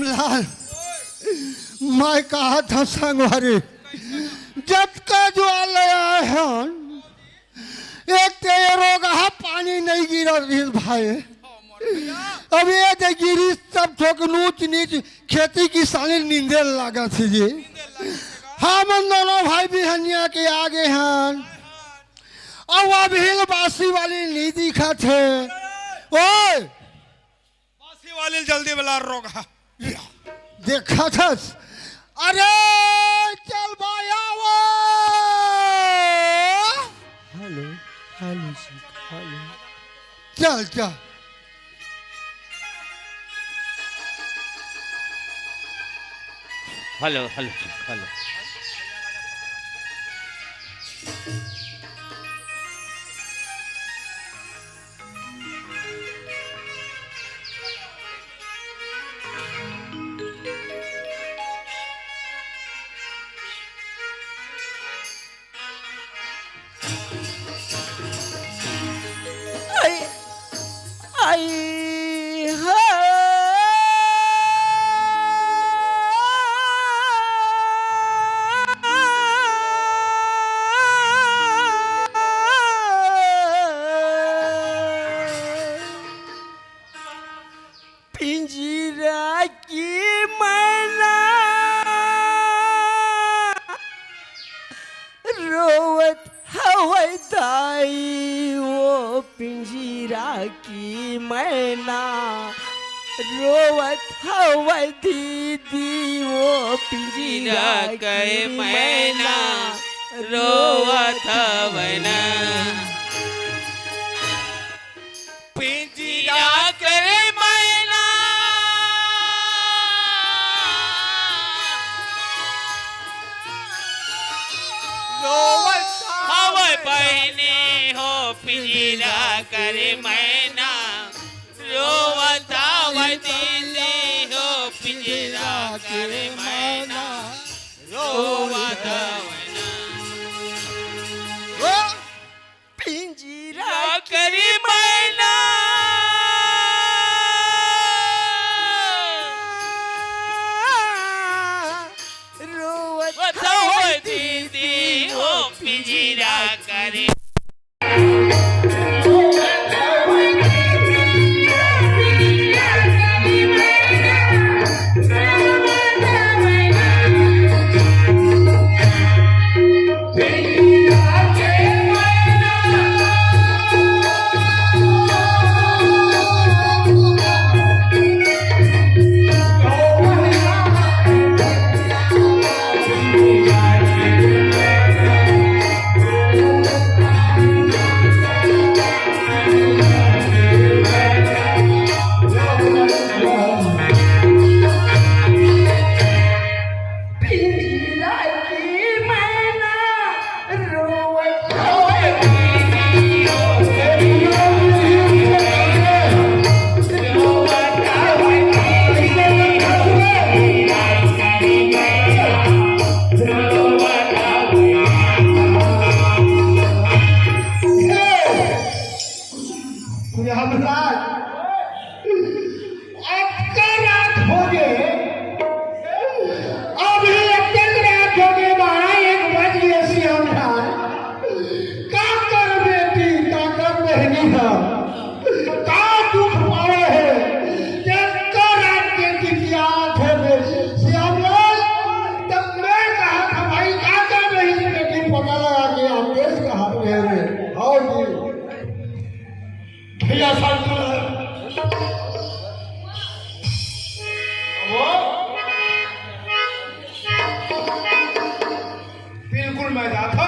लाल, मैं कहा था संगवारी जब का ज्वालय है एक तेरे रोगा पानी नहीं गिरा भाई। अब ये तो गिरी सब ठोक नूच नीच खेती किसानी नींदे लगा थी जी। हम दोनों भाई बिहनिया के आगे हैं और अभी बासी वाली नहीं दिखा थे। ओए बासी वाली जल्दी बला रोगा देखा था। अरे चल भाई आओ। हेलो हेलो हेलो चल चल हेलो हेलो हेलो पिंजरा की मैना रोवत हवाई दाई वो पिंजरा की मैना रोवत हवाई दीदी वो पिंजरा की मैना रोवत हवना पिंजरा करे बहने हो पिंजरा करे मैना रोवता दीदी हो पिंजरा करे मैना रोवता पिंजरा करे मैना रोवता दीदी हो पिंजरा करे बिल्कुल मैं जाता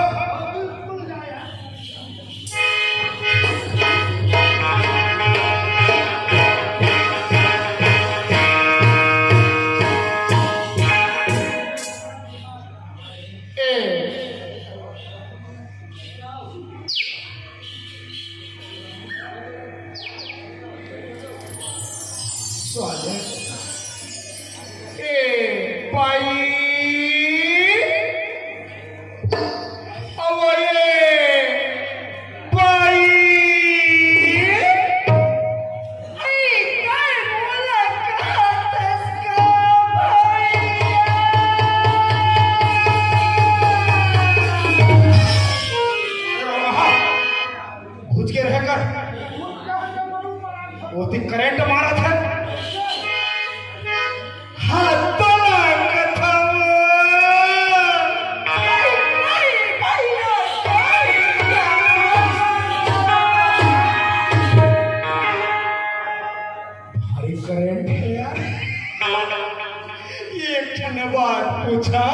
एक ठन बात पूछा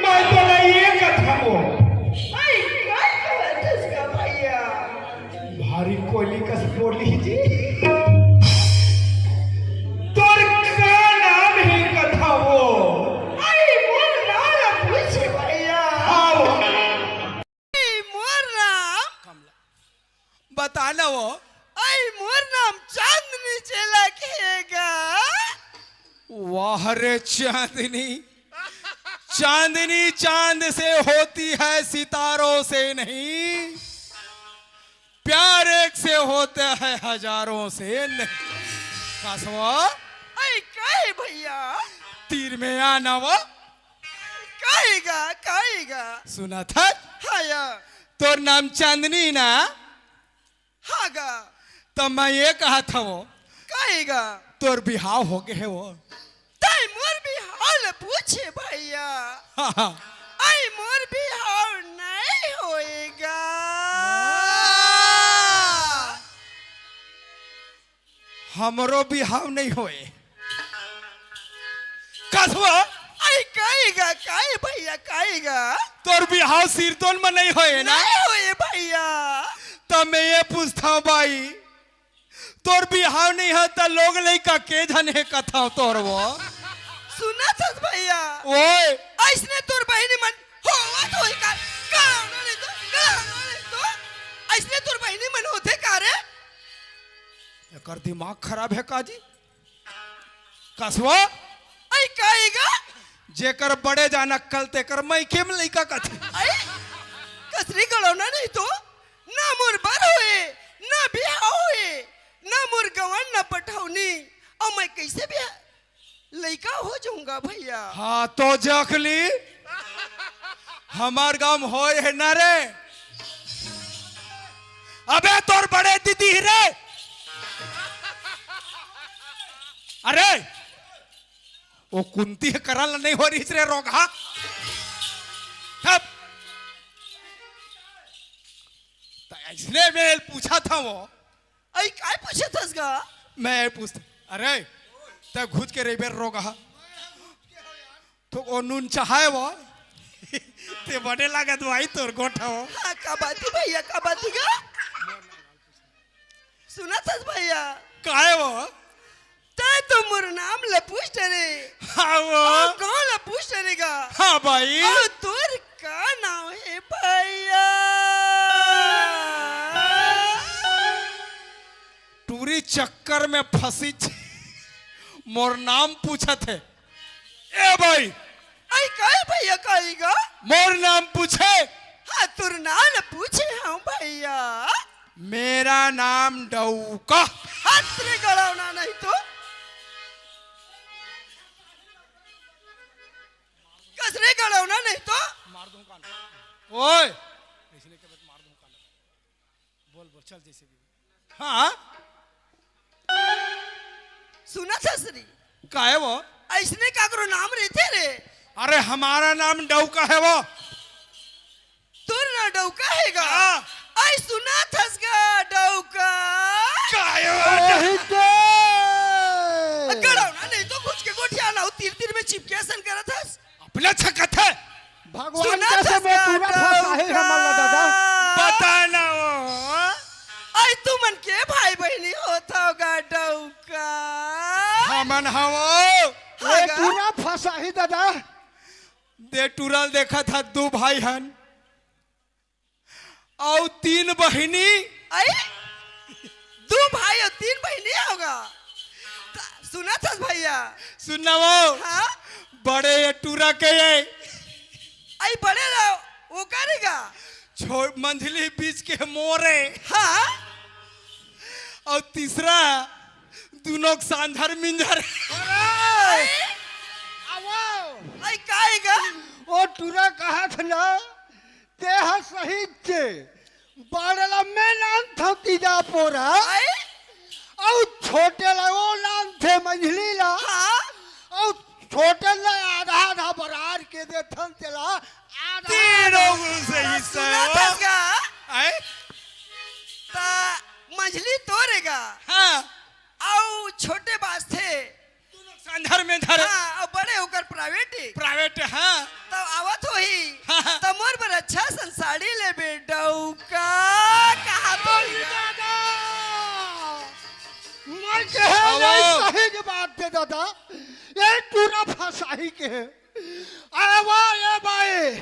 मैं तोला ये कथा हो भारी कोयली कस बोली जी तोर का नाम है कथा हो आओ बताना वो मोर नाम चांदनी चला खेगा। वाह रे चांदनी चांदनी चांद से होती है सितारों से नहीं प्यार एक से होता है हजारों से नहीं कसवा काहे भैया तीर में आना वो काहेगा सुना था हाया तोर नाम चांदनी ना हागा तो मैं ये कहा था वो काहेगा तोर बिहाव हो गए वो ताई मोर भी हाल पूछे भैया हाँ। आई मोर भी हाल नहीं होएगा। हमरो बिहाव नहीं होए कसवा आई काहेगा काहे भैया काहेगा तोर बिहाव सिरतोन में नहीं होए ना नहीं होए भैया। तो मैं ये पूछता हूँ भाई तोर बिहाव नहीं है तो लोग लइका के धने कथा तोर वो सुना था भैया ओए ऐसने तोर बहिनी मन होवत होई का नहीं तो ऐसने तोर बहिनी मन होते का रे एकर दिमाग खराब है काजी कसवा आई काहेगा जेकर बड़े जाना कल तेकर मैं केम लइका कथी आई कसरी गलौना नहीं तो ना मोर बर होए ना बियाह होए ना मोर गवन ना पठौनी और मैं कैसे भी लइका हो जाऊंगा भैया। हाँ तो जखली हमार गांव होए है ना रे अबे तोर बड़े दीदी रे अरे वो कुंती करल नहीं हो रही रे रोगा इसलिए मैं पूछा था वो आई काय पूछे थसगा मैं पूछता अरे तब घुस के रही बेर रोगा तो वो नून चाहे वो ते बड़े लगा दवाई तोर गोठा हो हाँ का बाती भैया का बाती का सुना थस भैया काहे वो तय तो मोर नाम ले पूछ रे हाँ वो कौन ले पूछ रेगा हाँ भाई और तोर का नाम है भैया। टूरी चक्कर में फंसी मोर नाम पूछा थे ए भाई आई काय भैया कहेगा मोर नाम पूछे हाँ तुर नाम पूछे हम भैया मेरा नाम डौका हाथ रे गड़ावना नहीं तो कसरे गड़ावना नहीं तो ओए बोल बोल चल जैसे भी हाँ सुना था श्री काहे वो ऐसने काकरो नाम रहते रे अरे हमारा नाम डौका है वो तुर ना डौका हैगा हाँ। आई सुना थसगा डौका काहे वो गड़ावना नहीं तो कुछ के गोठिया ना तीर तीर में चिपके सन करत हस अपना छकत है भगवान सुना कैसे था मैं पूरा फंसा है हमारा दादा बताना वो आई तू मन के भाई बहनी होता होगा डौका हमन हवो ये हागा? पूरा फंसा ही दादा दे टूरल देखा था दो भाई हन और तीन बहिनी आई दो भाई और तीन बहनी होगा सुना था भैया सुनना वो हाँ बड़े ये टूरा के ये आई बड़े रहो वो करेगा छोड़ मंझली बीच के मोरे हाँ और तीसरा दोनों सांझर मिंझर आई आई काहेगा ओ टूरा कहा था ना ते हा सही थे बड़ला में नाम था तीजा पोरा आई और छोटे ला वो नाम थे मंझली ला हाँ और छोटे ला आधा आधा बरार के दे थन तेला आधा तीनों से हिस्सा सुना है वो। थसगा आए मछली तोड़ेगा हाँ और छोटे बास थे संधर में धर हाँ और बड़े होकर प्राइवेट प्राइवेट हाँ तब आवत हो ही हाँ। तब मोर पर अच्छा संसारी ले बेडौका कहा तो मैं कहे आओ। नहीं सही के बात थे दादा ये टूरा फसाई के अरे वाह ये भाई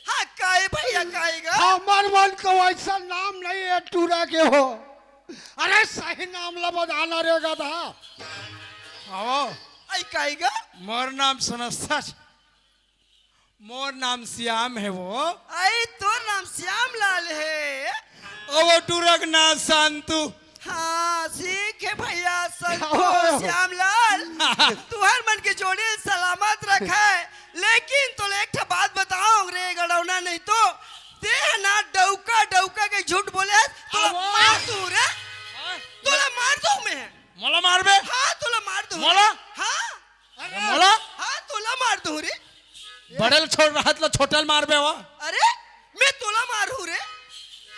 हाँ काहे भैया काहेगा हमार मन को ऐसा नाम नहीं है टूरा के हो अरे सही नाम ला बजाना रे गधा आओ आई काहेगा मोर नाम सनस्ता मोर नाम श्याम है वो आई तो नाम श्याम लाल है और वो टूरक ना संतु हाँ ठीक है भैया संतो आओ। श्याम लाल तुहर मन के जोड़ी सलामत रखा है लेकिन तो एक ठा बात बताओ रे गड़ौना नहीं तो ते ना डौका डौका के झूठ बोले है तोला आओ। मार दूं रे तोला मार दूं मैं मोला मार बे हाँ तोला मार दूं मोला? हाँ मोला हाँ तोला मार दूं रे बड़े छोड़ रहा था छोटल मार बे वो अरे मैं तोला मारू रे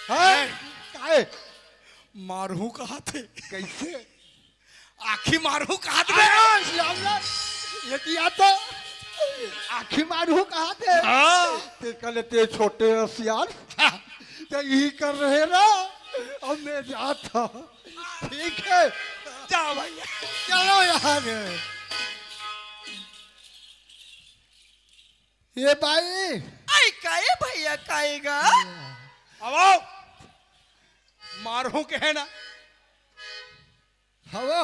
है काहे मारू कहा थे कैसे आखी मारू कहा थे अरे श्यामला ये किया तो आखी मारू कहा थे हाँ ते कल ते छोटे सियार ते यही कर रहे ना अब मैं जाता ठीक है जाओ भैया चलो यार ये भाई आई काहे भैया काहेगा अब आओ मारू के है ना हवा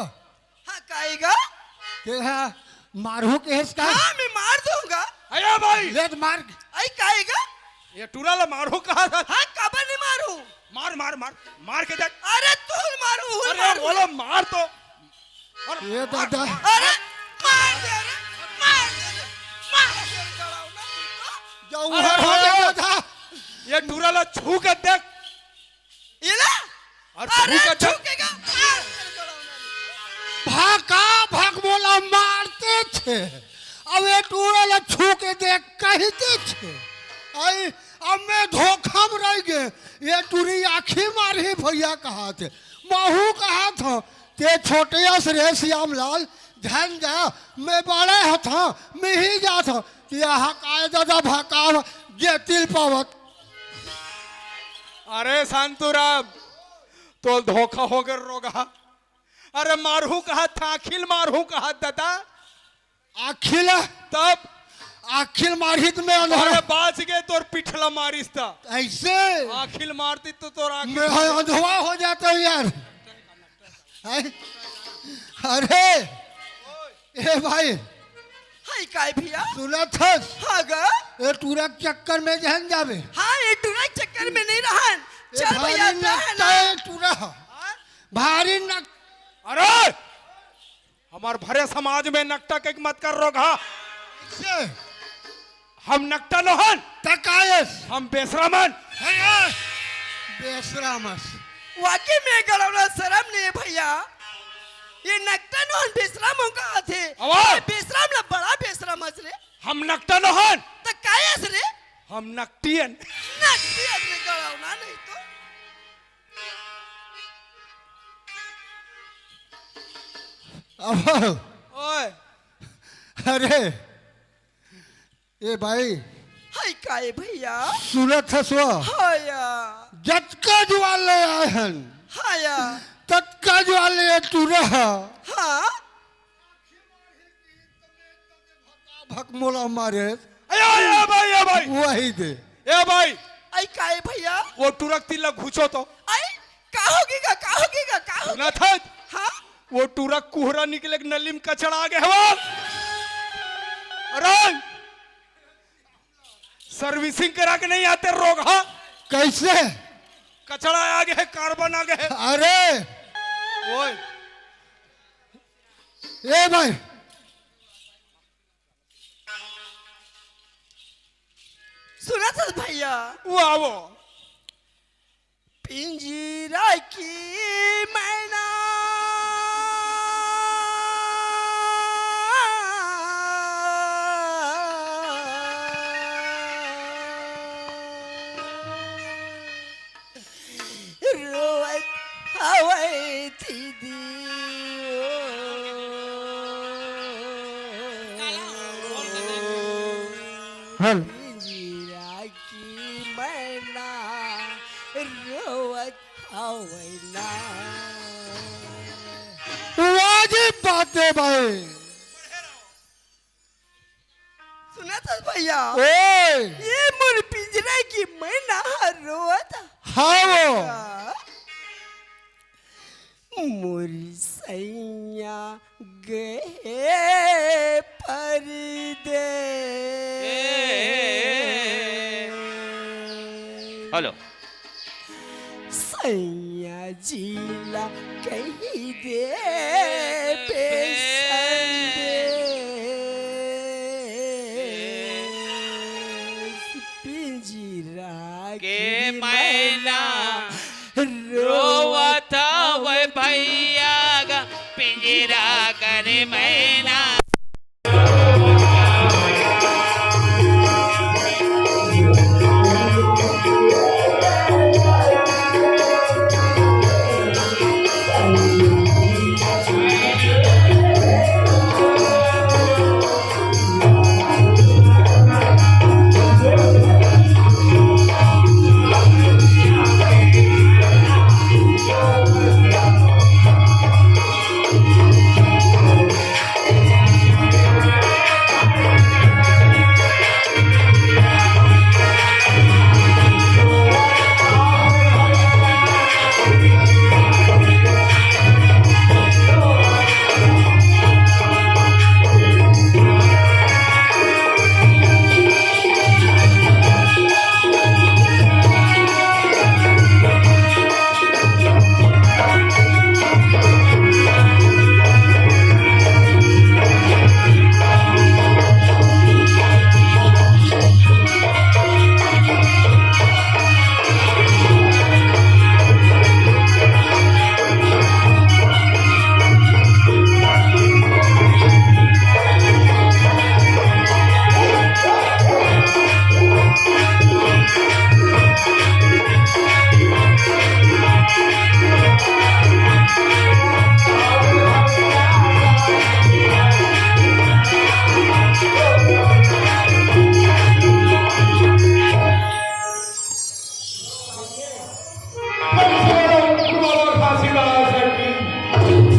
हाँ काहेगा के है मारू के है इसका हाँ मैं मार दूंगा अरे भाई लेट मार आई काहेगा ये टूरा ला मारू कहा था हाँ काबर नहीं मारू मार मार मार मार के देख अरे तू मारू हुल अरे मारू बोलो मार तो अरे ये दादा अरे मार दे रे मार दे रे मार दे रे गड़ौना तू जो उधर हो गया था ये टूरा ला छू के देख तो इला और अरे छू के देख छूकेगा मार दे रे गड़ौना भागा भाग बोला मारते थे अब ये टूरा ला छू के देख कहते थे आई अब मैं धोखा में रह गए ये टूरी आखी मारी भैया कहा थे महू कहा था ते छोटे रे श्याम लाल ध्यान जा मैं बड़े था मैं ही जा था यहाँ काय दादा भाका जे तिल पावत अरे शांतुराम तो धोखा हो गया रोगा अरे मारू कहा था अखिल मारू कहा दादा आखिल तब आखिल मारी तो मैं अरे अंधेरा बाज गए तो पिछला मारिस था ऐसे आखिल मारती तो तोर मैं अंधवा हो जाता हूँ यार हैं? अरे ए भाई हाय काय भैया सुना था हाँ गा ये टूरा के चक्कर में जहन जावे हाँ ये टूरा के चक्कर में नहीं रहा ये चल भारी भैया नकटा है टूरा भारी नक अरे हमार भरे समाज में नकटा के मत कर रोगा से हम नकटा नहन तकायस हम बेसरामन बेसरामस वाकई में गड़ौना शर्म नहीं है भैया ये नकटन और बेसराम हो कहा थे आवाज! ये बेसराम ला बड़ा बेसराम हंस रे हम नकटा नहन तो काय हंस रे हम नकटियन नकटी हंस रे गड़ौना नहीं तो अब ओए अरे ए भाई हाय काय भैया सुनत है सो हाया जटका ज्वाले आए हैं हाया तटका ज्वाले टूरा हाँ भकमोला मारे ए भाई वही दे ए भाई आई काय भैया वो टुरक तिलक घुसो तो आई का होगीगा का होगीगा का होगी ना था हाँ वो टुरक कुहरा निकले के नली में कचड़ा आ गया हवा अरे सर्विसिंग करा के नहीं आते रोग हाँ कैसे कचड़ा आ गया है कार्बन आ गया है अरे ओए ए भाई सुना था भैया वो आवो पिंजरा की मैना रोवत हवे हल पिंजरा की मैना रोवत हवैना। वाजिब बात है भाई। सुना था भैया, ओए ये मोर पिंजरा की मैना रोवत हाँ वो मोर सैया गए परदेस। हेलो सैया जिला कहीं दे बेसंदेश। पिंजरा के की मैना रोवत रोवता वै भैया गा पिंजरा करे मैना